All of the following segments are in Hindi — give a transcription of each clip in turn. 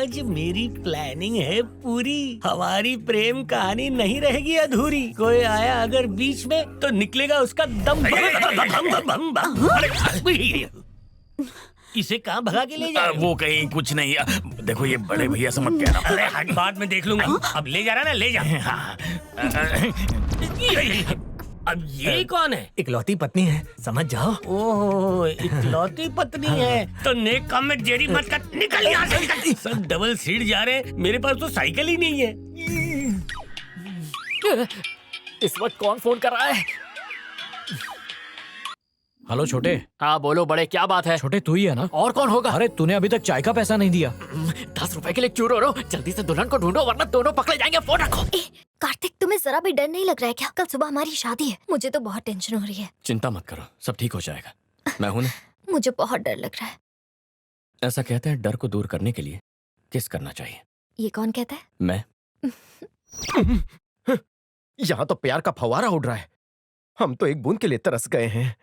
आज मेरी प्लानिंग है पूरी। हमारी प्रेम कहानी नहीं रहेगी अधूरी। कोई आया अगर बीच में तो निकलेगा उसका दम। इसे कहाँ भगा के ले जा? वो कहीं कुछ नहीं। देखो ये बड़े भैया से मत कहना। अरे हट, बाद में देख लूंगा। अब ले जा रहा ना, ले जा। अब ये कौन है? इकलौती पत्नी है, समझ जाओ। ओह, इकलौती पत्नी है तो नेक काम में देरी मत कर। निकल यहाँ से, निकल। सब डबल सीट जा रहे हैं, मेरे पास तो साइकिल ही नहीं है। इस वक्त कौन फोन कर रहा है? हेलो छोटे। हाँ बोलो बड़े, क्या बात है? छोटे तू ही है ना? और कौन होगा? अरे तूने अभी तक चाय का पैसा नहीं दिया। 10 रुपए के लिए क्यों रो रहे हो? जल्दी से दुल्हन को ढूंढो वरना दोनों पकड़े जाएंगे। फोन रखो। कार्तिक, तुम्हें जरा भी डर नहीं लग रहा है क्या? कल सुबह हमारी शादी है, मुझे तो बहुत टेंशन हो रही है। चिंता मत करो, सब ठीक हो जाएगा। मैं हूं ना। मुझे बहुत डर लग रहा है। ऐसा कहते हैं डर को दूर करने के लिए किस करना चाहिए। ये कौन कहता है? मैं। यहाँ तो प्यार का फव्वारा उड़ रहा है। हम तो एक बूंद के लिए तरस गए हैं।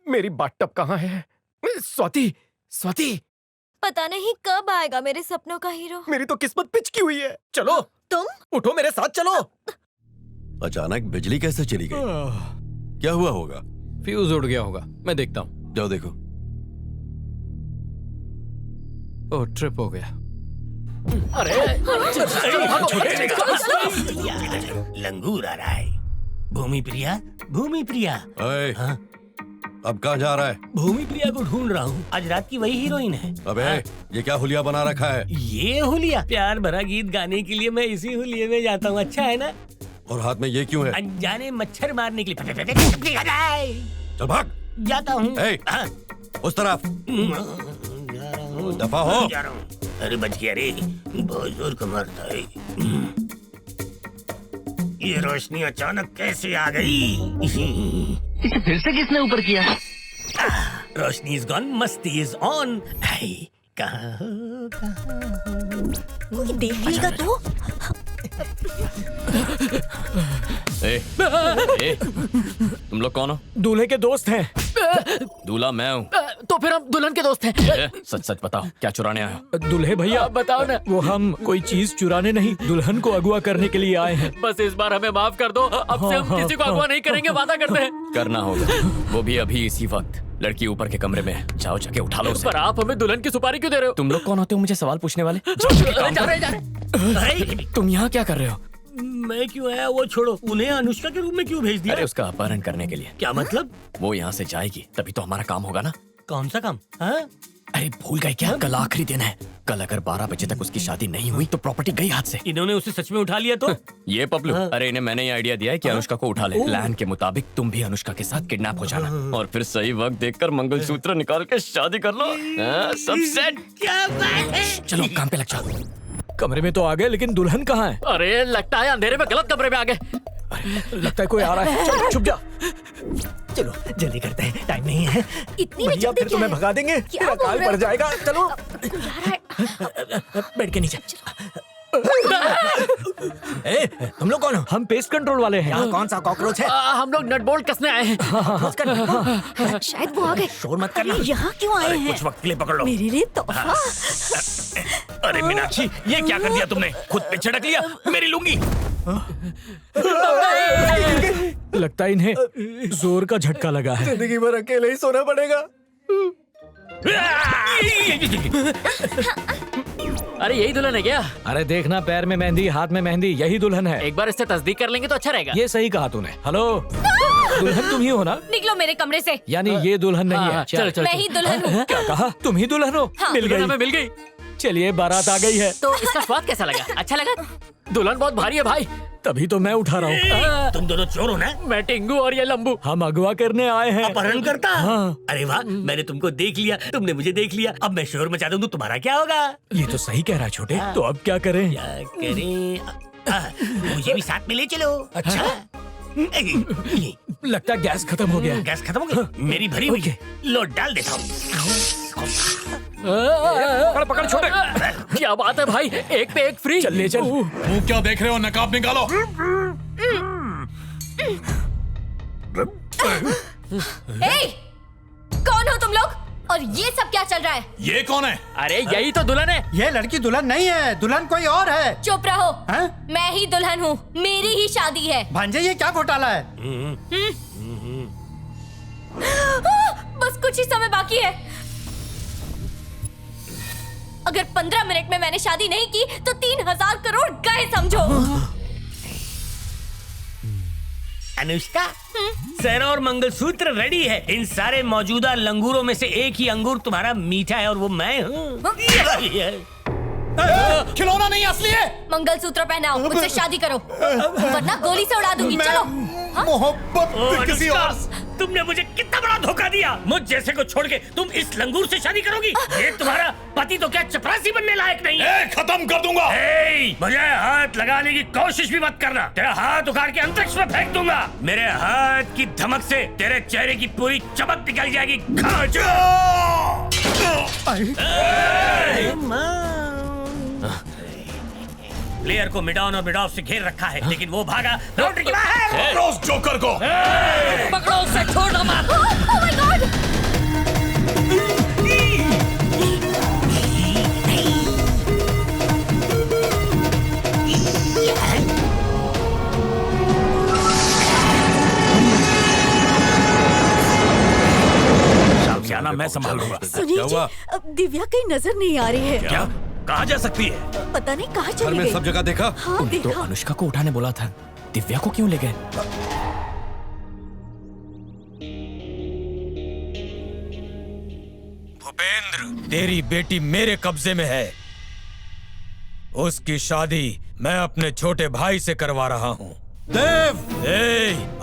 मेरी बाथटब कहाँ है? स्वाति, स्वाति, पता नहीं कब आएगा मेरे सपनों का हीरो। मेरी तो किस्मत पिचकी हुई है। चलो तुम उठो, मेरे साथ चलो। अचानक बिजली कैसे चली गई? क्या हुआ होगा? फ्यूज उड़ गया होगा, मैं देखता हूँ। जाओ देखो। ओह, ट्रिप हो गया। लंगूर आ रहा है। भूमि प्रिया, भूमि प्रिया। अरे, हाँ? अब कहाँ जा रहा है? भूमि प्रिया को ढूंढ रहा हूँ। आज रात की वही हीरोइन है। अबे, ये क्या हुलिया बना रखा है? ये हुलिया प्यार भरा गीत गाने के लिए मैं इसी हुलिये में जाता हूँ। अच्छा है ना? और हाथ में ये क्यों है? अनजाने मच्छर मारने के लिए। चल भाग। जाता हूँ। उस तरफ जा रहा हूँ। दफा हो। जा रहा हूँ। अरे बच गया रे, बहुत जोर का मारता है। ये रोशनी अचानक कैसे आ गई? इसे फिर से किसने ऊपर किया? रोशनी इज गॉन, मस्ती इज ऑन। कहाँ हो, कोई देख लेगा तो? तुम लोग कौन हो? दूल्हे के दोस्त हैं। दूल्हा मैं हूँ। तो फिर हम दुल्हन के दोस्त हैं। सच सच बताओ, क्या चुराने आए हो? दूल्हे भैया बताओ ना। वो हम कोई चीज चुराने नहीं, दुल्हन को अगवा करने के लिए आए हैं। बस इस बार हमें माफ कर दो। अब से हम किसी को अगवा नहीं करेंगे, वादा करते हैं। करना होगा, वो भी अभी इसी वक्त। लड़की ऊपर के कमरे में है, जाओ जाके उठा लो उसे। पर आप हमें दुल्हन की सुपारी क्यों दे रहे हो? तुम लोग कौन होते हो मुझे सवाल पूछने वाले? जाओ जाके काम जा करो। रहे हैं। तुम यहाँ क्या कर रहे हो? मैं क्यों आया वो छोड़ो। उन्हें अनुष्का के रूप में क्यों भेज दिया? अरे उसका अपहरण करने के लिए। क्या मतलब? वो यहाँ से जाएगी तभी तो हमारा काम होगा ना। कौन सा काम? हाँ? अरे भूल गए क्या? कल आखिरी दिन है। कल अगर 12 बजे तक उसकी शादी नहीं हुई तो प्रॉपर्टी गई हाथ से। इन्होंने उसे सच में उठा लिया तो? ये पपलू, हाँ। अरे इन्हें मैंने ये आइडिया दिया है कि अनुष्का को उठा ले। प्लान के मुताबिक तुम भी अनुष्का के साथ किडनैप हो जाना और फिर सही वक्त देखकर मंगलसूत्र निकाल के शादी कर लो। सब सेट। क्या बात है? चलो काम पे लग जाओ। कमरे में तो आ गए, लेकिन दुल्हन कहाँ है? अरे लगता है अंधेरे में गलत कमरे में आ गए। लगता है कोई आ रहा है। चल छुप जा। चलो जल्दी करते हैं, टाइम नहीं है। इतनी भैया फिर तुम्हें भगा देंगे, तेरा काल पड़ जाएगा। चलो बेड के नीचे। तुम लोग कौन हो? हम पेस्ट कंट्रोल वाले हैं। यहाँ कौन सा कॉकरोच है? हम लोग नट बोल्ट कसने आए हैं। शायद वो आ गए। शोर मत करना। यहाँ क्यों आए हैं? कुछ वक्त के लिए पकड़ लो। मेरे लिए तोहफा। अरे मीनाक्षी, ये क्या कर दिया तुमने? खुद पे छिड़क लिया मेरी लुंगी। लगता है इन्हें जोर का झटका लगा है। जिंदगी भर अकेले ही सोना पड़ेगा। अरे यही दुल्हन है क्या? अरे देखना, पैर में मेहंदी, हाथ में मेहंदी, यही दुल्हन है। एक बार इससे तस्दीक कर लेंगे तो अच्छा रहेगा। ये सही कहा तूने। हेलो, दुल्हन तुम ही हो ना? निकलो मेरे कमरे से। यानी ये दुल्हन नहीं है? हाँ, चलो चलो। मैं ही दुल्हन हूँ। क्या कहा? तुम ही दुल्हन हो? हाँ। मिल दुल्हन गई। हमें मिल गई। चलिए, बारात आ गई है। तो इसका स्वाद कैसा लगा? अच्छा लगा? दुल्हन बहुत भारी है भाई। तभी तो मैं उठा रहा हूँ। तुम दोनों चोर हो ना? मैं टिंगू और ये लंबू। हम अगवा करने आए हैं। अपहरण करता? हाँ। अरे वाह, मैंने तुमको देख लिया, तुमने मुझे देख लिया। अब मैं शोर मचा दूं तो तुम्हारा क्या होगा? ये तो सही कह रहा है छोटे। तो अब क्या करें? क्या करें? मुझे भी साथ में ले चलो। अच्छा। लगता है गैस खत्म हो गया। गैस खत्म हो गई? मेरी भरी हुई है, लो डाल देता हूँ। पकड़ पकड़ छोटे। क्या बात है भाई, एक पे एक फ्री। चल ले चल। मुंह क्या देख रहे हो? नकाब निकालो। कौन हो तुम लोग और ये सब क्या चल रहा है? ये कौन है? अरे यही तो दुल्हन है। ये लड़की दुल्हन नहीं है, दुल्हन कोई और है। चुप रहो। हैं? मैं ही दुल्हन हूँ, मेरी ही शादी है। भांजे ये क्या घोटाला है? बस कुछ ही समय बाकी है। अगर 15 मिनट में मैंने शादी नहीं की तो 3000 करोड़ गए समझो। अनुष्का, सर और मंगलसूत्र रेडी है। इन सारे मौजूदा लंगूरों में से एक ही अंगूर तुम्हारा मीठा है और वो मैं हूँ। खिलौना नहीं असली है। मंगलसूत्र पहनाओ, मुझसे शादी करो वरना गोली से उड़ा दूंगी। चलो। मोहब्बत किसी और। तुमने मुझे कितना बड़ा धोखा दिया। मुझ जैसे को छोड़ के तुम इस लंगूर से शादी करोगी? ये तुम्हारा पति तो क्या चपरासी बनने लायक नहीं है। खत्म कर दूंगा। मुझे हाथ लगाने की कोशिश भी मत करना। तेरा हाथ उखाड़ के अंतरिक्ष में फेंक दूंगा। मेरे हाथ की धमक से तेरे चेहरे की पूरी चमक निकल जाएगी। खा जा। प्लेयर को मिडाउन और मिडाउन से घेर रखा है, लेकिन वो भागा बाउंड्री के बाहर। रोज जोकर को पकड़ो उसे, छोड़ो मत। Oh my God! शामसियाना मैं संभाल लूंगा। सुनील जी, अब दिव्या कहीं नजर नहीं आ रही है। क्या? कहाँ जा सकती है? पता नहीं कहाँ घर चली में गई। सब जगह देखा? हाँ तो देखा। अनुष्का को उठाने बोला था, दिव्या को क्यों ले गए? भूपेंद्र, तेरी बेटी मेरे कब्जे में है। उसकी शादी मैं अपने छोटे भाई से करवा रहा हूँ। देव,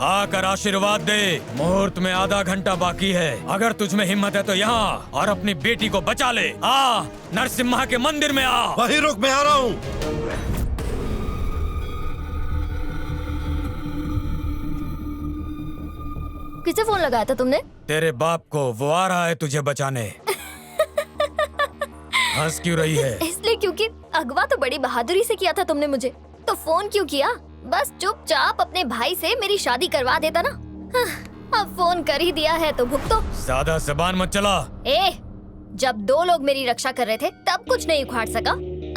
आकर आशीर्वाद दे। मुहूर्त में आधा घंटा बाकी है। अगर तुझ में हिम्मत है तो यहाँ और अपनी बेटी को बचा ले। आ, नरसिम्हा के मंदिर में आ। वहीं रुक, मैं आ रहा हूँ। किसे फोन लगाया था तुमने? तेरे बाप को, वो आ रहा है तुझे बचाने। हंस क्यों रही है? इसलिए क्योंकि अगवा तो बड़ी बहादुरी से किया था तुमने मुझे, तो फोन क्यों किया? बस चुपचाप अपने भाई से मेरी शादी करवा देता ना। अब फोन कर ही दिया है तो भुगतो। ज्यादा जबान मत चला। जब 2 लोग मेरी रक्षा कर रहे थे तब कुछ नहीं उखाड़ सका,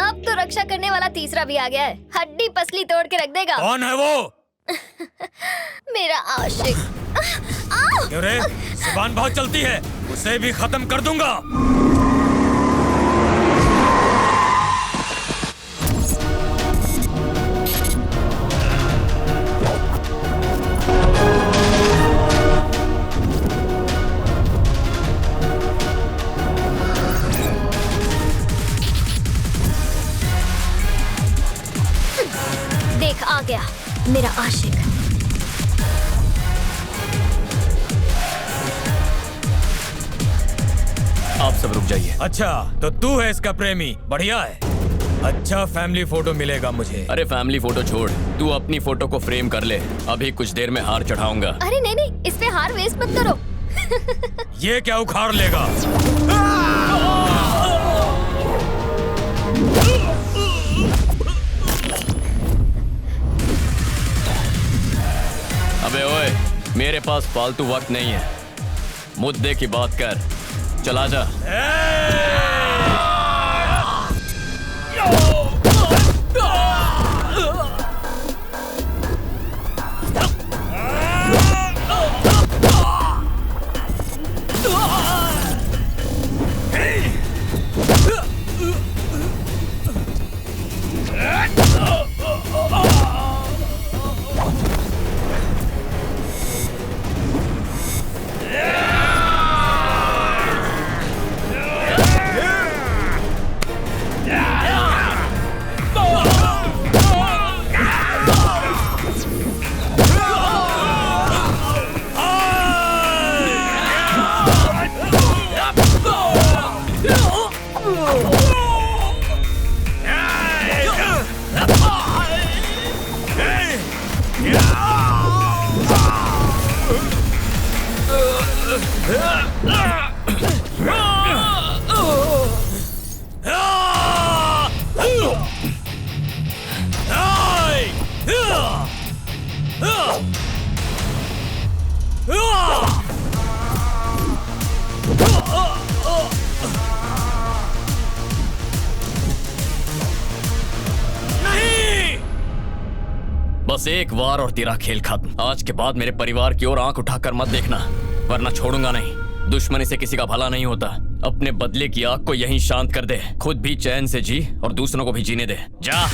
अब तो रक्षा करने वाला तीसरा भी आ गया है। हड्डी पसली तोड़ के रख देगा। कौन है वो? मेरा आशिक। क्यों रे, जुबान बहुत चलती है, उसे भी खत्म कर दूंगा। देख, आ गया मेरा आशिक। आप सब रुक जाइए। अच्छा, तो तू है इसका प्रेमी? बढ़िया है। अच्छा फैमिली फोटो मिलेगा मुझे। अरे फैमिली फोटो छोड़, तू अपनी फोटो को फ्रेम कर ले। अभी कुछ देर में हार चढ़ाऊंगा। अरे नहीं नहीं, इस पे हार वेस्ट मत करो। ये क्या उखाड़ लेगा? अबे ओए, मेरे पास फालतू वक्त नहीं है, मुद्दे की बात कर। चला जा। बस एक वार और तेरा खेल खत्म। आज के बाद मेरे परिवार की ओर आंख उठाकर मत देखना, वरना छोड़ूंगा नहीं। दुश्मनी से किसी का भला नहीं होता। अपने बदले की आग को यहीं शांत कर दे, खुद भी चैन से जी और दूसरों को भी जीने दे। जा।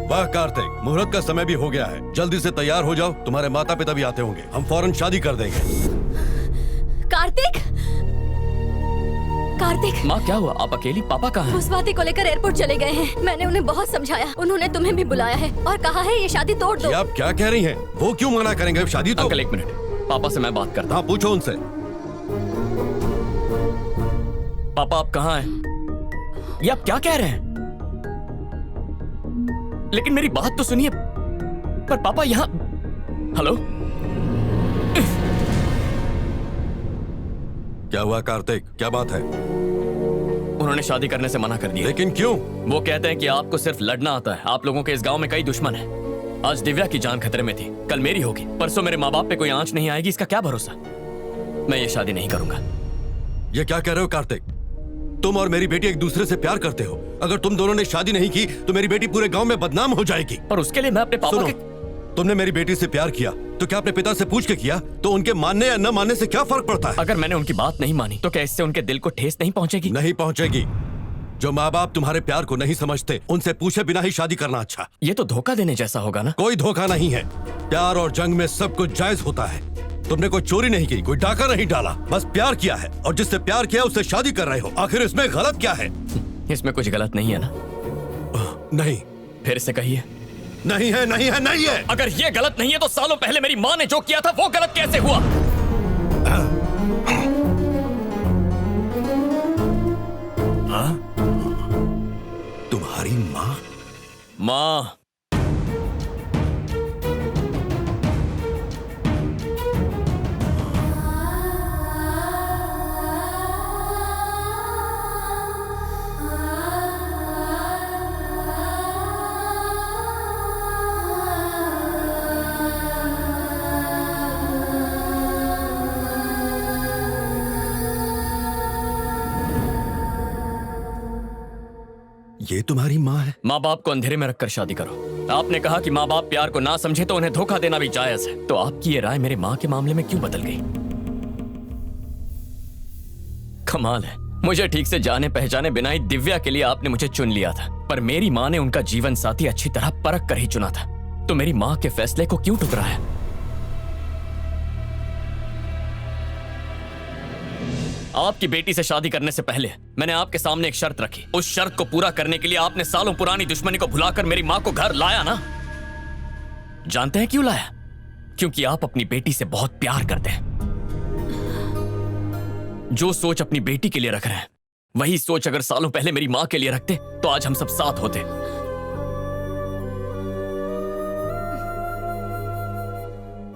वाह कार्तिक, मुहूर्त का समय भी हो गया है। जल्दी से तैयार हो जाओ, तुम्हारे माता पिता भी आते होंगे। हम फौरन शादी कर देंगे। कार्तिक, कार्तिक। माँ क्या हुआ? आप अकेली? पापा कहाँ हैं? उस स्वाति को लेकर एयरपोर्ट चले गए हैं। मैंने उन्हें बहुत समझाया, उन्होंने तुम्हें भी बुलाया है और कहा है ये शादी तोड़ दो। ये आप क्या कह रही हैं? वो क्यों मना करेंगे? शादी तो। अंकल एक मिनट, पापा से मैं बात करता हूँ। हाँ, पूछो उनसे। पापा आप कहाँ हैं? ये आप क्या कह रहे हैं? लेकिन मेरी बात तो सुनिए। पर पापा यहाँ। हेलो, क्या हुआ कार्तिक, क्या बात है? उन्होंने शादी करने से मना कर दिया। लेकिन क्यों? वो कहते हैं कि आपको सिर्फ लड़ना आता है। आप लोगों के इस गांव में कई दुश्मन हैं। आज दिव्या की जान खतरे में थी, कल मेरी होगी, परसों मेरे माँ बाप पे कोई आंच नहीं आएगी। इसका क्या भरोसा? मैं ये शादी नहीं करूंगा। ये क्या कह रहे हो कार्तिक? तुम और मेरी बेटी एक दूसरे से प्यार करते हो। अगर तुम दोनों ने शादी नहीं की तो मेरी बेटी पूरे गांव में बदनाम हो जाएगी। पर उसके लिए मैं अपने पापा के... तुमने मेरी बेटी से प्यार किया तो क्या अपने पिता से पूछ के किया? तो उनके मानने या न मानने से क्या फर्क पड़ता है? अगर मैंने उनकी बात नहीं मानी तो क्या इससे उनके दिल को ठेस नहीं पहुंचेगी? नहीं पहुंचेगी। जो माँ बाप तुम्हारे प्यार को नहीं समझते, उनसे पूछे बिना ही शादी करना अच्छा। ये तो धोखा देने जैसा होगा ना? कोई धोखा नहीं है। प्यार और जंग में सब कुछ जायज होता है। तुमने कोई चोरी नहीं की, कोई डाका नहीं डाला, बस प्यार किया है और जिससे प्यार किया उससे शादी कर रहे हो। आखिर इसमें गलत क्या है? इसमें कुछ गलत नहीं है ना? नहीं। फिर से कहिए। नहीं है, नहीं है, नहीं है। अगर ये गलत नहीं है तो सालों पहले मेरी माँ ने जो किया था वो गलत कैसे हुआ? हाँ? तुम्हारी माँ? माँ, ये तुम्हारी माँ है? माँ बाप को अंधेरे में रखकर शादी करो। आपने कहा कि माँ बाप प्यार को ना समझे तो उन्हें धोखा देना भी जायज है। तो आपकी ये राय मेरे माँ के मामले में क्यों बदल गई? कमाल है, मुझे ठीक से जाने पहचाने बिना ही दिव्या के लिए आपने मुझे चुन लिया था। पर मेरी माँ ने उनका जीवन साथी अच्छी तरह परख कर ही चुना था। तो मेरी माँ के फैसले को क्यों ठुकराया? आपकी बेटी से शादी करने से पहले मैंने आपके सामने एक शर्त रखी। उस शर्त को पूरा करने के लिए आपने सालों पुरानी दुश्मनी को भुलाकर मेरी माँ को घर लाया ना? जानते हैं क्यों लाया? क्योंकि आप अपनी बेटी से बहुत प्यार करते हैं। जो सोच अपनी बेटी के लिए रख रहे हैं, वही सोच अगर सालों पहले मेरी माँ के लिए रखते तो आज हम सब साथ होते।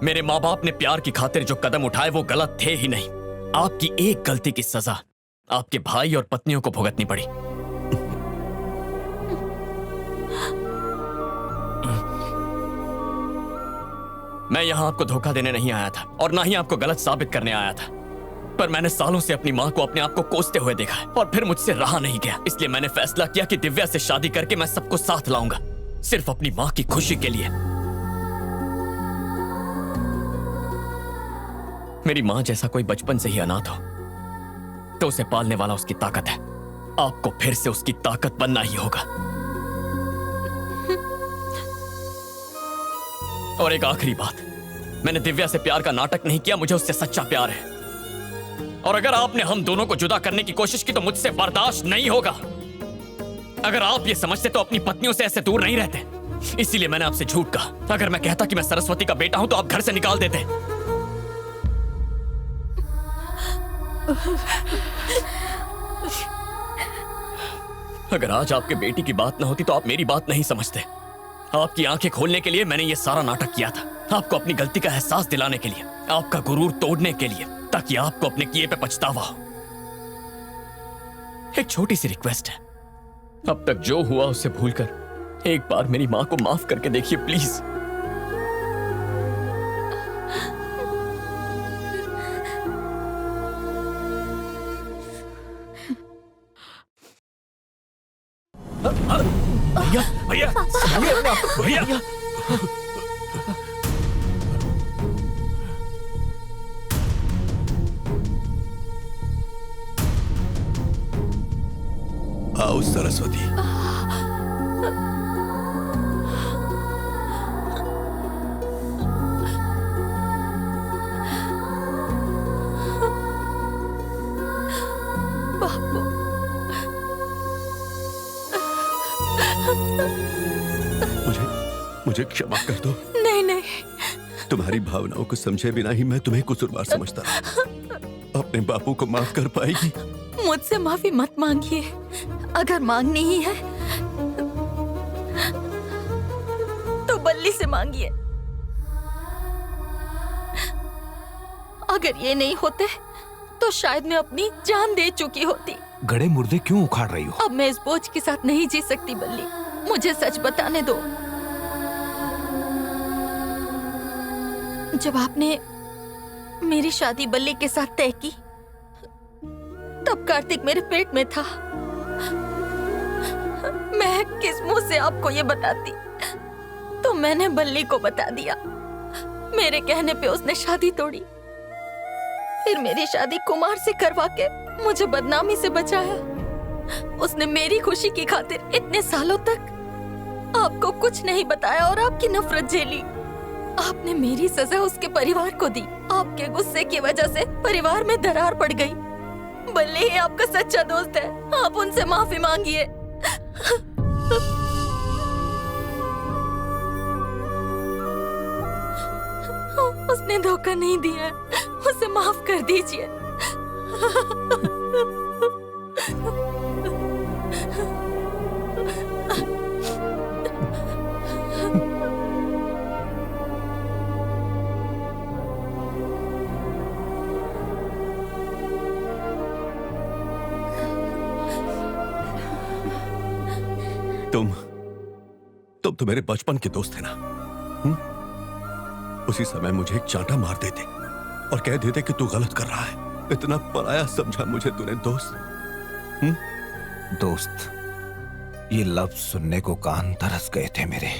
मेरे माँ बाप ने प्यार की खातिर जो कदम उठाए वो गलत थे ही नहीं। आपकी एक गलती की सजा आपके भाई और पत्नियों को भुगतनी पड़ी। मैं यहां आपको धोखा देने नहीं आया था और ना ही आपको गलत साबित करने आया था। पर मैंने सालों से अपनी मां को अपने आप को कोसते हुए देखा है और फिर मुझसे रहा नहीं गया। इसलिए मैंने फैसला किया कि दिव्या से शादी करके मैं सबको साथ लाऊंगा, सिर्फ अपनी मां की खुशी के लिए। मेरी मां जैसा कोई बचपन से ही अनाथ हो तो उसे पालने वाला उसकी ताकत है। आपको फिर से उसकी ताकत बनना ही होगा। और एक आखिरी बात, मैंने दिव्या से प्यार का नाटक नहीं किया, मुझे उससे सच्चा प्यार है। और अगर आपने हम दोनों को जुदा करने की कोशिश की तो मुझसे बर्दाश्त नहीं होगा। अगर आप ये समझते तो अपनी पत्नियों से ऐसे दूर नहीं रहते। इसीलिए मैंने आपसे झूठ कहा। अगर मैं कहता कि मैं सरस्वती का बेटा हूं तो आप घर से निकाल देते। अगर आज आपके बेटी की बात ना होती तो आप मेरी बात नहीं समझते। आपकी आंखें खोलने के लिए मैंने ये सारा नाटक किया था, आपको अपनी गलती का एहसास दिलाने के लिए, आपका गुरूर तोड़ने के लिए, ताकि आपको अपने किए पे पछतावा हो। एक छोटी सी रिक्वेस्ट है, अब तक जो हुआ उसे भूलकर एक बार मेरी मां को माफ करके देखिए प्लीज। आओ सरस्वती। मुझे क्षमा कर दो। नहीं नहीं, तुम्हारी भावनाओं को समझे बिना ही मैं तुम्हें कसूरवार समझता था। अपने बापू को माफ कर पाएगी? मुझसे माफी मत मांगिए। अगर मांगनी ही है तो बल्ली से मांगिए। अगर ये नहीं होते तो शायद मैं अपनी जान दे चुकी होती। गड़े मुर्दे क्यों उखाड़ रही हो? अब मैं इस बोझ के साथ नहीं जी सकती बल्ली। मुझे सच बताने दो। जब आपने मेरी शादी बल्ली के साथ तय की तब कार्तिक मेरे पेट में था। मैं किस मुंह से आपको ये बताती? तो मैंने बल्ली को बता दिया। मेरे कहने पे उसने शादी तोड़ी। फिर मेरी शादी कुमार से करवा के मुझे बदनामी से बचाया। उसने मेरी खुशी की खातिर इतने सालों तक आपको कुछ नहीं बताया और आपकी नफरत झेली। आपने मेरी सजा उसके परिवार को दी। आपके गुस्से की वजह से परिवार में दरार पड़ गई। बल्ली ही आपका सच्चा दोस्त है। आप उनसे माफी मांगिए। उसने धोखा नहीं दिया, उसे माफ कर दीजिए। तुम तो मेरे बचपन के दोस्त थे ना? उसी समय मुझे एक चांटा मार देते और कह देते कि तू गलत कर रहा है। इतना पराया समझा मुझे तूने दोस्त। दोस्त, ये लफ्ज सुनने को कान तरस गए थे मेरे।